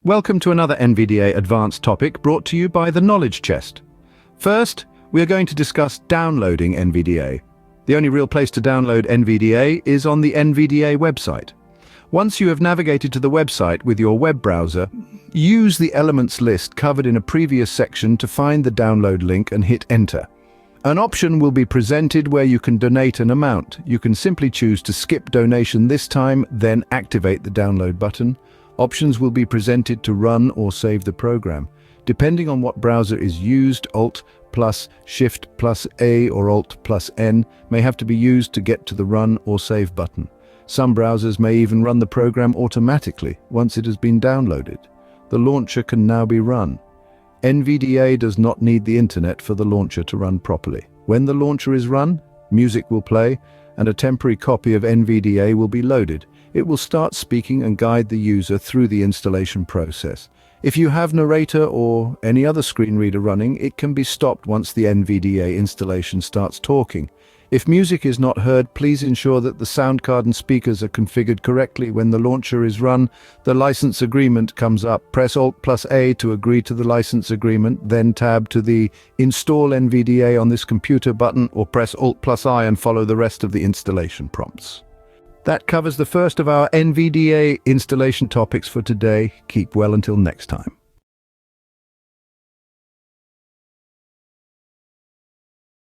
Welcome to another NVDA Advanced topic brought to you by the Knowledge Chest. First, we are going to discuss downloading NVDA. The only real place to download NVDA is on the NVDA website. Once you have navigated to the website with your web browser, use the elements list covered in a previous section to find the download link and hit enter. An option will be presented where you can donate an amount. You can simply choose to skip donation this time, then activate the download button. Options will be presented to run or save the program. Depending on what browser is used, Alt plus Shift plus A or Alt plus N may have to be used to get to the run or save button. Some browsers may even run the program automatically once it has been downloaded. The launcher can now be run. NVDA does not need the internet for the launcher to run properly. When the launcher is run, music will play and a temporary copy of NVDA will be loaded. It will start speaking and guide the user through the installation process. If you have narrator or any other screen reader running, it can be stopped once the NVDA installation starts talking. If music is not heard, please ensure that the sound card and speakers are configured correctly. When the launcher is run, the license agreement comes up. Press Alt plus A to agree to the license agreement, then tab to the Install NVDA on this computer button, or press Alt plus I and follow the rest of the installation prompts. That covers the first of our NVDA installation topics for today. Keep well until next time.